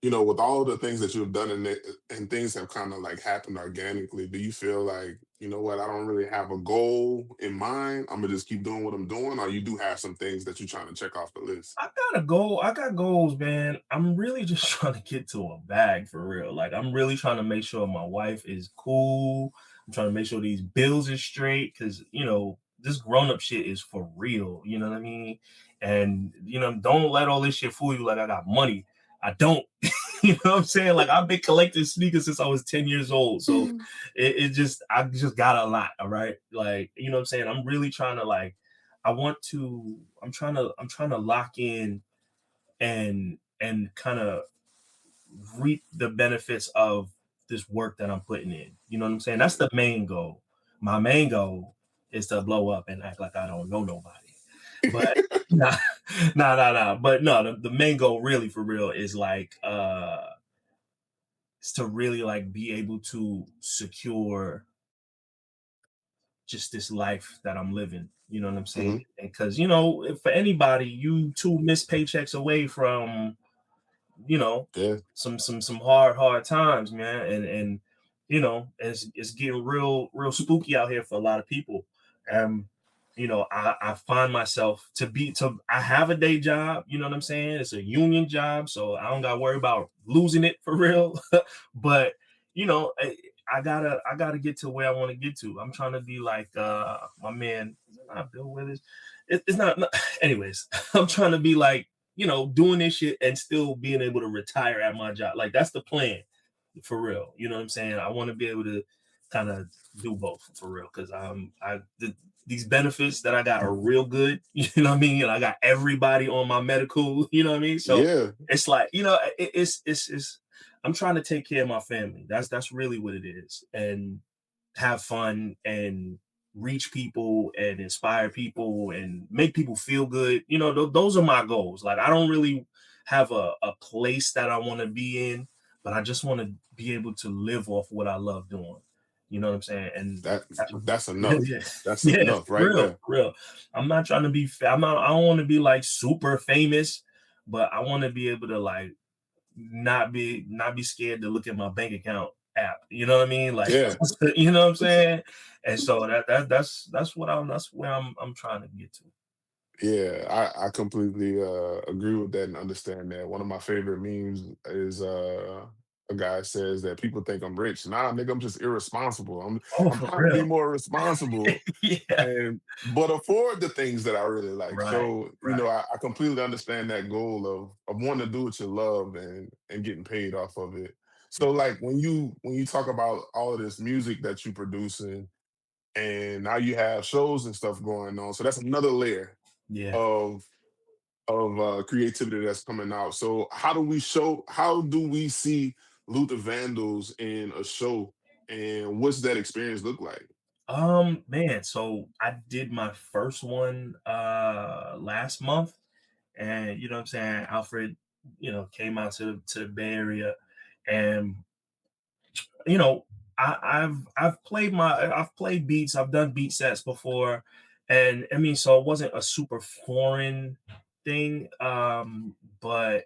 with all the things that you've done and things have kind of like happened organically, do you feel like, you know what, I don't really have a goal in mind. I'm gonna just keep doing what I'm doing, or you do have some things that you're trying to check off the list? I got a goal. I got goals, man. I'm really just trying to get to a bag for real. Like I'm really trying to make sure my wife is cool. I'm trying to make sure these bills are straight because this grown up shit is for real. You know what I mean? And don't let all this shit fool you like I got money. I don't. You know what I'm saying? Like I've been collecting sneakers since I was 10 years old. So I just got a lot. All right. Like, you know what I'm saying? I'm really trying to like I'm trying to lock in and kind of reap the benefits of this work that I'm putting in. You know what I'm saying? That's Yeah, the main goal. My main goal is to blow up and act like I don't know nobody. But nah, nah. But no, the main goal really for real is like is to really like be able to secure just this life that I'm living. You know what I'm saying? hmm Because if for anybody, you two missed paychecks away from you know yeah, some hard times, man. And it's getting real spooky out here for a lot of people. And I find myself I have a day job. You know what I'm saying? It's a union job, so I don't gotta worry about losing it for real. But I gotta get to where I want to get to. I'm trying to be like my man. Is it not Bill Withers? It's not. Anyways, I'm trying to be like doing this shit and still being able to retire at my job. Like that's the plan for real. You know what I'm saying? I want to be able to kind of do both for real because these benefits that I got are real good. You know what I mean? And I got everybody on my medical. You know what I mean? So yeah. it's like it's I'm trying to take care of my family. That's really what it is, and have fun and reach people and inspire people and make people feel good. Those are my goals. Like I don't really have a place that I want to be in, but I just want to be able to live off what I love doing. You know what I'm saying? And That that's that's enough. yeah, That's yeah, enough for right real, there. for real. I'm not trying to be. I don't want to be like super famous, but I want to be able to like not be scared to look at my bank account app. You know what I mean? Like Yeah. you know what I'm saying? And so that's where I'm trying to get to. Yeah, I completely agree with that and understand that. One of my favorite memes is a guy says that people think I'm rich. Nah, nigga, I'm just irresponsible. Oh, I'm for trying to be real. more responsible Yeah. and but afford the things that I really like. Right. So, Right. I completely understand that goal of wanting to do what you love and getting paid off of it. Yeah. So like when you talk about all of this music that you producing and now you have shows and stuff going on. So that's another layer Yeah. of creativity that's coming out. So how do we see Luther Vandals in a show and what's that experience look like? Man, so I did my first one last month, and you know what I'm saying, Alfred, came out to the Bay Area, and you know, I've played beats, I've done beat sets before, and I mean, so it wasn't a super foreign thing, but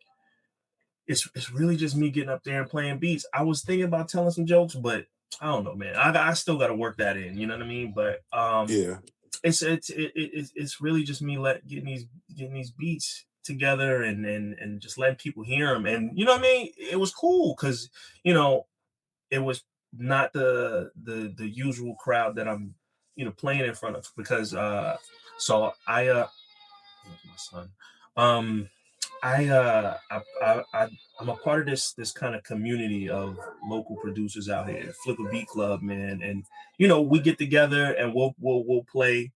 it's really just me getting up there and playing beats. I was thinking about telling some jokes, but I don't know, man. I still got to work that in. You know what I mean? But Yeah, it's really just me getting these beats together and just letting people hear them. And you know what I mean? It was cool because you know it was not the usual crowd that I'm playing in front of because so where's my son. Um, I'm a part of this kind of community of local producers out here, Flip a Beat Club, man, and we get together and we'll play.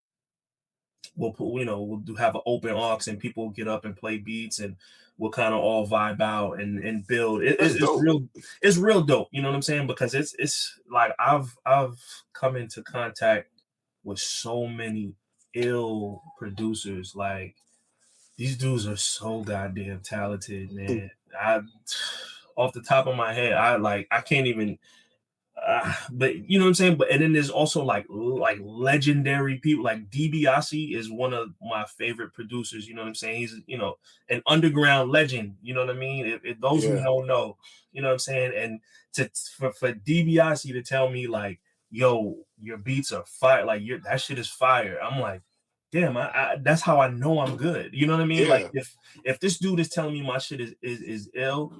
We'll put, we'll do have an open aux and people get up and play beats and we'll kind of all vibe out and build. that's dope. It's real dope. You know what I'm saying? Because it's like I've come into contact with so many ill producers, like these dudes are so goddamn talented, man. I off the top of my head, I can't even. But you know what I'm saying. But and then there's also like legendary people. Like DiBiase is one of my favorite producers. You know what I'm saying. He's an underground legend. You know what I mean. If those who Yeah, know, you know what I'm saying. And for DiBiase to tell me like, yo, your beats are fire. Like that shit is fire. I'm like, damn, that's how I know I'm good. You know what I mean? Like yeah, if this dude is telling me my shit is ill,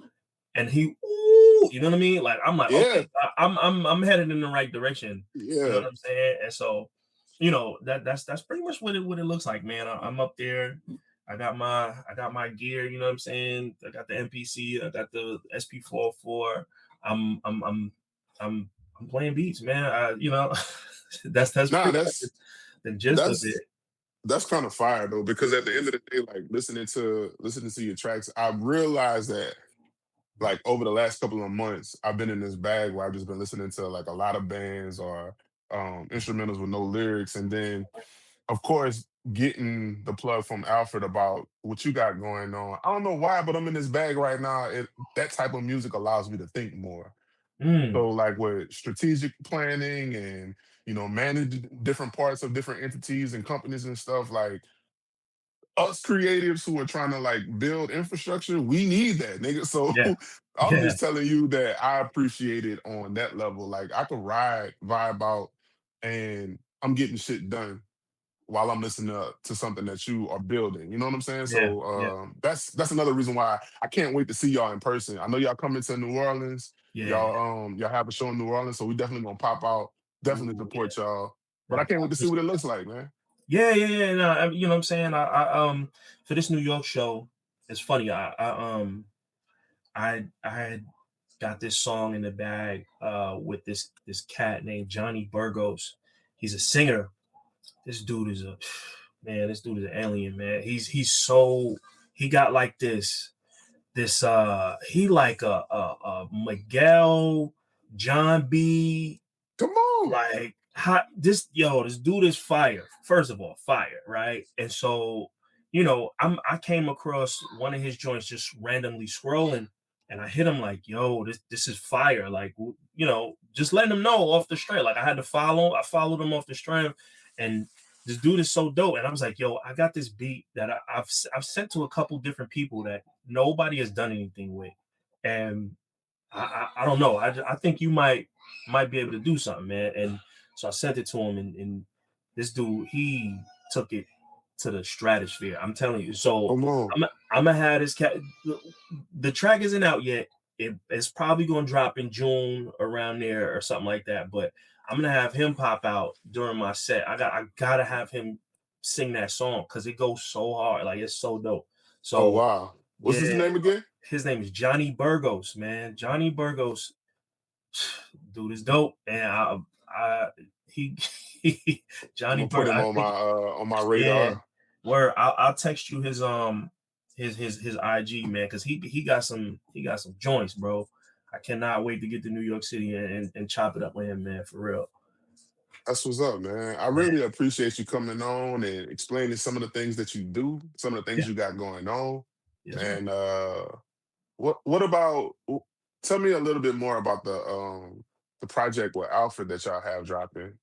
and he, ooh, you know what I mean? Like I'm like, yeah, okay, I'm headed in the right direction. You know yeah. what I'm saying? And so, that's pretty much what it looks like, man. I'm up there. I got my gear. You know what I'm saying? I got the MPC. I got the SP44. I'm I'm I'm I'm I'm playing beats, man. That's Nah, pretty much the gist of that's it. that's kind of fire though, because at the end of the day, like listening to your tracks, I realized that like over the last couple of months, I've been in this bag where I've just been listening to like a lot of bands or instrumentals with no lyrics, and then of course getting the plug from Alfred about what you got going on. I don't know why, but I'm in this bag right now. That type of music allows me to think more. Mm, So like with strategic planning and manage different parts of different entities and companies and stuff, like us creatives who are trying to like build infrastructure, we need that, nigga. So yeah, I'm yeah, just telling you that I appreciate it on that level. Like I could vibe out, and I'm getting shit done while I'm listening to something that you are building. You know what I'm saying? yeah, So yeah, that's another reason why I can't wait to see y'all in person. I know y'all coming to New Orleans. yeah. Y'all have a show in New Orleans, so we definitely gonna pop out. Definitely Ooh, yeah. support y'all. But I That can't wait to see what it 100%. looks like, man. Yeah, yeah, yeah. No, you know what I'm saying. For this New York show, it's funny. I had got this song in the bag with this cat named Johnny Burgos. He's a singer. This dude is a man. This dude is an alien, man. He got like this he like a Miguel John B. Come on. Like this dude is fire. First of all, fire, right? And so, I came across one of his joints just randomly scrolling, and I hit him like, yo, this is fire. Like, just letting him know off the strength. Like I followed him off the strength, and this dude is so dope. And I was like, yo, I got this beat that I've sent to a couple different people that nobody has done anything with. And I don't know. I think you might be able to do something, man. And so I sent it to him, and this dude he took it to the stratosphere. I'm telling you. So Come on. I'm gonna have this cat. The track isn't out yet. It's probably gonna drop in June around there or something like that. But I'm gonna have him pop out during my set. I gotta have him sing that song because it goes so hard. Like it's so dope. Oh So wow. What's yeah, his name again? his name is Johnny Burgos, man. Johnny Burgos, dude is dope. And I he, I'm Johnny gonna put Burgos, him I think on my yeah. radar. Where I'll text you his IG, man, because he got some joints, bro. I cannot wait to get to New York City and chop it up with him, man, for real. That's what's up, man. I really appreciate you coming on and explaining some of the things that you do, some of the Yeah, things you got going on. yes, sir. And what about tell me a little bit more about the project with Alfred that y'all have dropping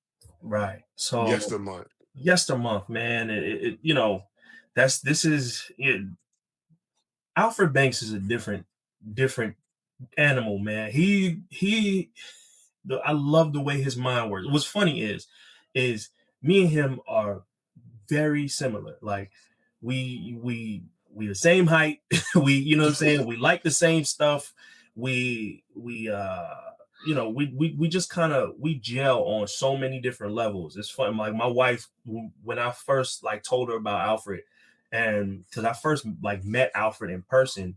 Right. So yesterday. yestermonth, man, you know, this is Alfred Banks is a different animal, man. I love the way his mind works. What's funny is me and him are very similar. Like we the same height. We, you know what I'm saying? We like the same stuff. We you know, we just kind of we gel on so many different levels. It's fun. Like my wife, when I first like told her about Alfred, and because I first like met Alfred in person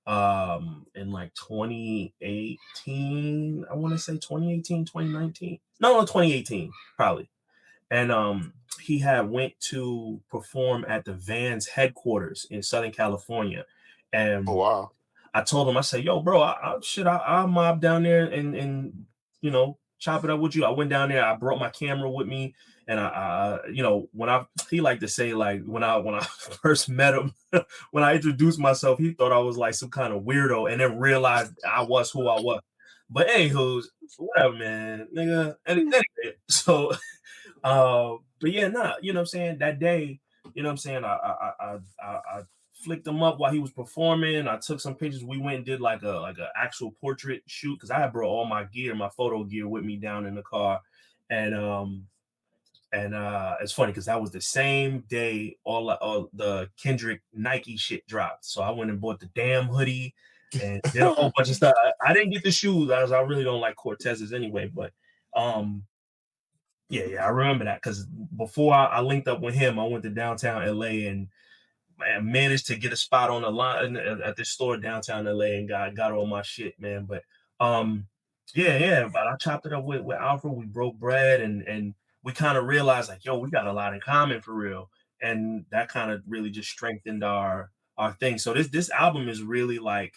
in like 2018, I want to say 2018, 2019. No, 2018 probably. And he had went to perform at the Vans headquarters in Southern California. Oh And wow. I told him, I said, yo, bro, I'll mob down there and you know, chop it up with you. I went down there, I brought my camera with me, and you know, he liked to say, like, when I first met him, when I introduced myself, he thought I was like some kind of weirdo, and then realized I was who I was. But anywho, whatever, man, nigga. Anyway, so but yeah, nah, you know what I'm saying? That day, you know what I'm saying? I flicked him up while he was performing. I took some pictures. We went and did like a actual portrait shoot because I had brought all my gear, my photo gear with me down in the car. And it's funny because that was the same day all the Kendrick Nike shit dropped. So I went and bought the damn hoodie and did a whole bunch of stuff. I didn't get the shoes, as I really don't like Cortezes anyway, but um yeah, I remember that because before I linked up with him, I went to downtown LA and I managed to get a spot on the line at this store downtown LA and got all my shit, man. But yeah, but I chopped it up with Alfred. We broke bread and we kind of realized like, yo, we got a lot in common for real, and that kind of really just strengthened our thing. So this album is really like,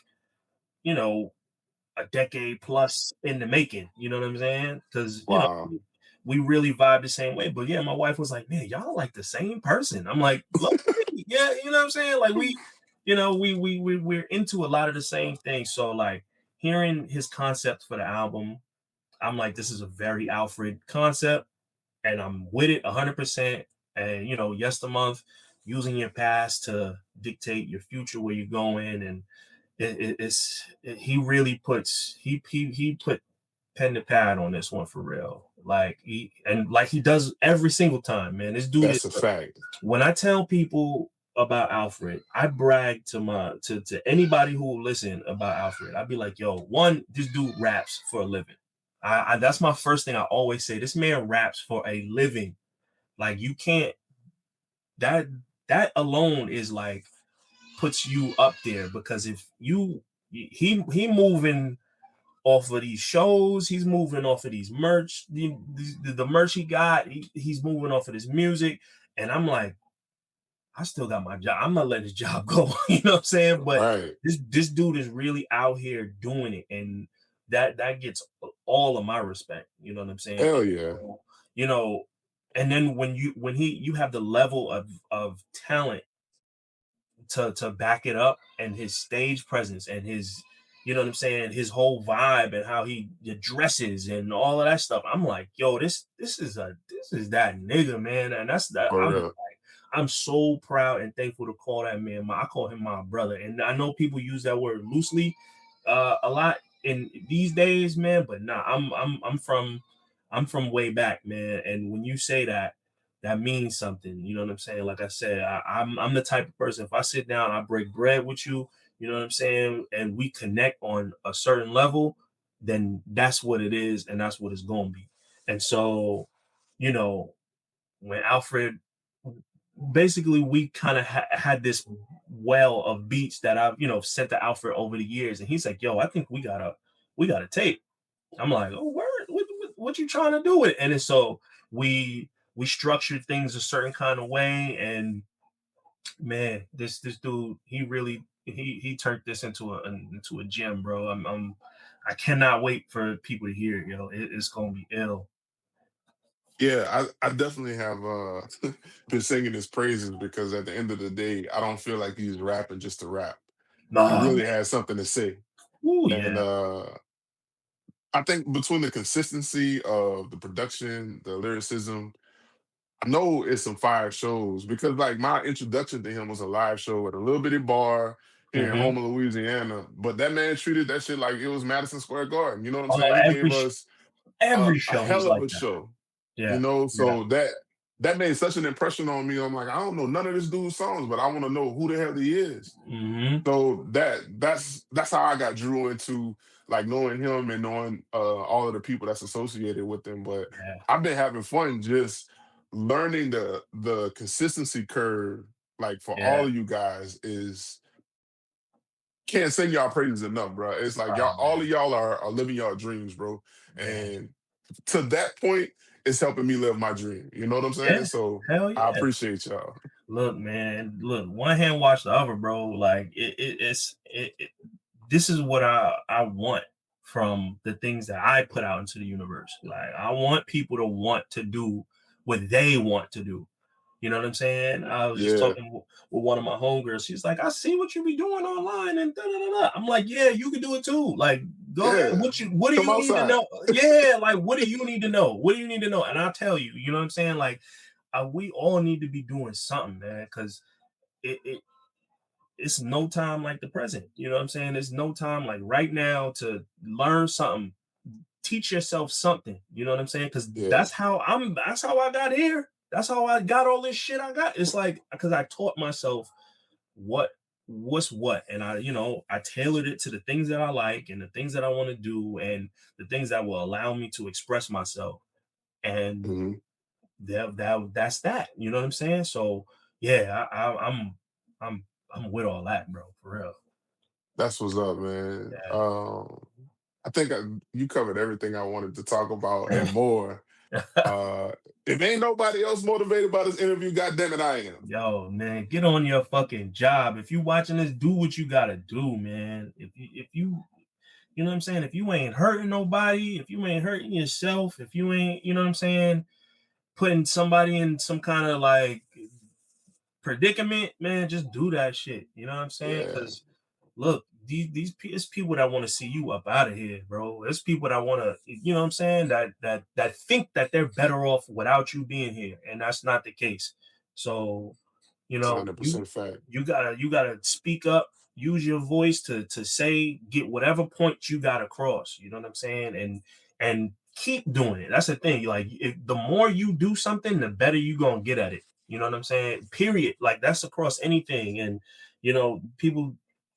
you know, a decade plus in the making. You know what I'm saying? Because you know Wow. we really vibe the same way. But yeah, my wife was like, "Man, y'all like the same person." I'm like, "Look, yeah, you know what I'm saying? Like we, you know, we're into a lot of the same things. So like hearing his concept for the album, I'm like, this is a very Alfred concept, and I'm with it 100%. And you know, month using your past to dictate your future, where you're going, and he really he put pen to pad on this one for real. Like he does every single time, man. This dude is That's a fact. when I tell people about Alfred, I brag to anybody who will listen about Alfred. I'd be like, yo, one, this dude raps for a living. I that's my first thing I always say. This man raps for a living. Like you can't that that alone is like puts you up there because if you he moving off of these shows. He's moving off of these merch, the merch he got. He's moving off of this music, and I'm like, I still got my job. I'm not letting this job go. You know what I'm saying? But Right. this dude is really out here doing it, and that gets all of my respect. You know what I'm saying? Hell yeah. You know, and then when you have the level of talent to back it up and his stage presence and his you know what I'm saying his whole vibe and how he dresses and all of that stuff. I'm like, yo, this is that nigga, man. And that's that For real. I'm so proud and thankful to call that man I call him my brother. And I know people use that word loosely a lot in these days, man, but nah, I'm from way back, man. And when you say that that means something. You know what I'm saying? Like I said, I'm the type of person, if I sit down, I break bread with you, you know what I'm saying, and we connect on a certain level, then that's what it is, and that's what it's gonna be. And so, you know, when Alfred, basically we kind of had this well of beats that I've, sent to Alfred over the years, and he's like, yo, I think we gotta tape. I'm like, oh, word, what you trying to do with it? And then so we structured things a certain kind of way, and man, this dude, he really he turned this into a gem, bro. I cannot wait for people to hear it, it's gonna be ill. Yeah, I definitely have been singing his praises because at the end of the day, I don't feel like he's rapping just to rap. He Nah, really man. has something to say. Ooh, And yeah. I think between the consistency of the production, the lyricism, I know it's some fire shows because like my introduction to him was a live show at a little bitty bar here in Hmm. Houma, Louisiana. But that man treated that shit like it was Madison Square Garden. You know what I'm Oh, saying? He every gave us every a show was hell of like a that. show. Yeah, yeah. So that made such an impression on me. I'm like, I don't know none of this dude's songs, but I want to know who the hell he is. Hmm. So that's how I got drew into like knowing him and knowing all of the people that's associated with him. But Yeah, I've been having fun just learning the consistency curve. Like for yeah. all of you guys is can't sing y'all praises enough, bro. It's like Oh, y'all, all man, of y'all are living y'all dreams, bro. man. And to that point, it's helping me live my dream. You know what I'm Yeah, saying? So hell I yeah. appreciate y'all. Look, man, look, one hand wash the other, bro. Like this is what I want from the things that I put out into the universe. Like I want people to want to do what they want to do. You know what I'm saying? I was just Yeah, talking with one of my homegirls. She's like, I see what you be doing online and da da da da. I'm like, yeah, you can do it too. Like, go ahead. yeah. What do Come you need to outside. know? Yeah, like what do you need to know? What do you need to know? And I'll tell you, you know what I'm saying? Like, we all need to be doing something, man, because it it's no time like the present. You know what I'm saying? It's no time like right now to learn something, teach yourself something. You know what I'm saying? Because Yeah, that's how I got here. That's how I got all this shit I got. It's like because I taught myself what what's what, and I tailored it to the things that I like and the things that I want to do and the things that will allow me to express myself. And mhm. that's that. You know what I'm saying? So yeah, I'm I'm with all that, bro. For real. That's what's up, man. I think you covered everything I wanted to talk about and more. Yeah. Uh, if ain't nobody else motivated by this interview, goddamn it, I am. Yo, man, get on your fucking job. If you watching this, do what you gotta do, man. You know what I'm saying? If you ain't hurting nobody, if you ain't hurting yourself, if you ain't, you know what I'm saying, putting somebody in some kind of like predicament, man, just do that shit. You know what I'm saying? Yeah, Because look, it's people that want to see you up out of here, bro. It's people that want to, you know what I'm saying, that think that they're better off without you being here, and that's not the case. So, it's you you 100% fact. you gotta speak up, use your voice to say, get whatever point you got across. You know what I'm saying, and keep doing it. That's the thing. Like, the more you do something, the better you gonna get at it. You know what I'm saying? Period. Like that's across anything, and people.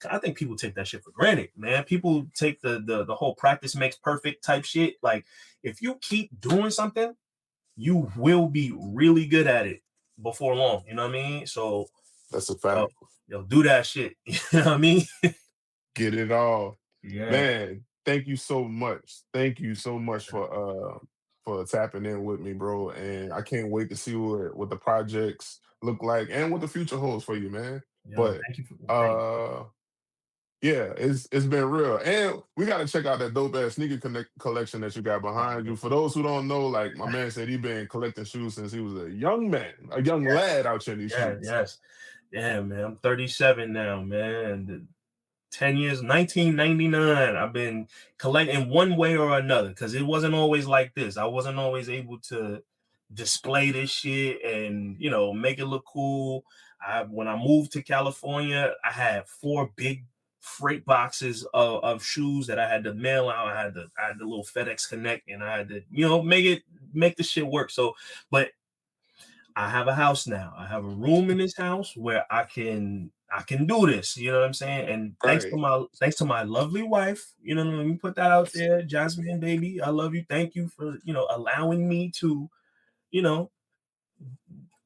I think people take that shit for granted, man. People take the whole practice makes perfect type shit. Like, if you keep doing something, you will be really good at it before long. You know what I mean? So, That's a yo, fact. do that shit. You know what I mean? Get it all. Yeah, Man, thank you so much. Thank you so much for tapping in with me, bro. And I can't wait to see what the projects look like and what the future holds for you, man. yo, But thank you for thank. uh yeah, it's been real. And we gotta check out that dope ass sneaker collection that you got behind you. For those who don't know, like my man said he been collecting shoes since he was a young man, a young lad out here in these Yeah, streets. yes, yeah, man. I'm 37 now, man. 10 years, 1999. I've been collecting one way or another because it wasn't always like this. I wasn't always able to display this shit and make it look cool. When I moved to California, I had four big freight boxes of shoes that I had to mail out. I had the little FedEx Connect, and I had to make the shit work. So, but I have a house now. I have a room in this house where I can do this. You know what I'm saying? And Right. thanks to my lovely wife. Let me put that out there, Jasmine, baby. I love you. Thank you for allowing me to you know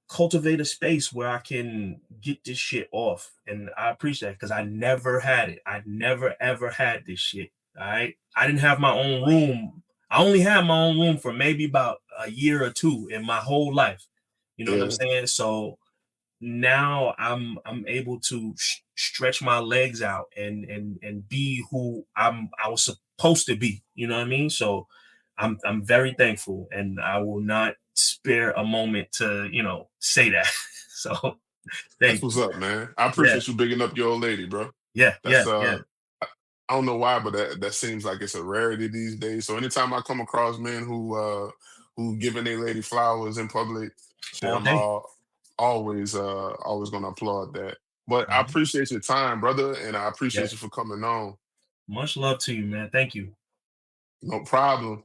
cultivate a space where I can get this shit off. And I appreciate it because I never had it. I never ever had this shit. All right. I didn't have my own room. I only had my own room for maybe about a year or two in my whole life. You know what I'm Yeah. saying? So now I'm able to stretch my legs out and be who I was supposed to be. You know what I mean? So I'm very thankful, and I will not spare a moment to say that. So That's thank what's you. up, man. I Yeah, appreciate you bigging up your old lady, bro. yeah, yeah, That's yeah. I don't know why, but that seems like it's a rarity these days. So anytime I come across men who giving their lady flowers in public, shit, All I'm day. always gonna applaud that. But I Mhm. appreciate your time, brother, and I Yeah. appreciate you for coming on. Much love to you, man. Thank you. No problem.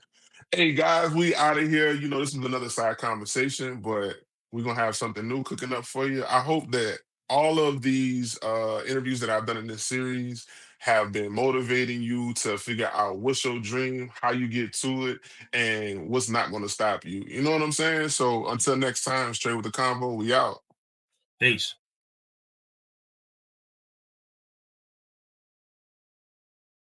Hey guys, we out of here. This is another side conversation, but we're gonna have something new cooking up for you. I hope that all of these interviews that I've done in this series have been motivating you to figure out what's your dream, how you get to it, and what's not gonna stop you. You know what I'm saying? So until next time, straight with the convo, we out. Peace.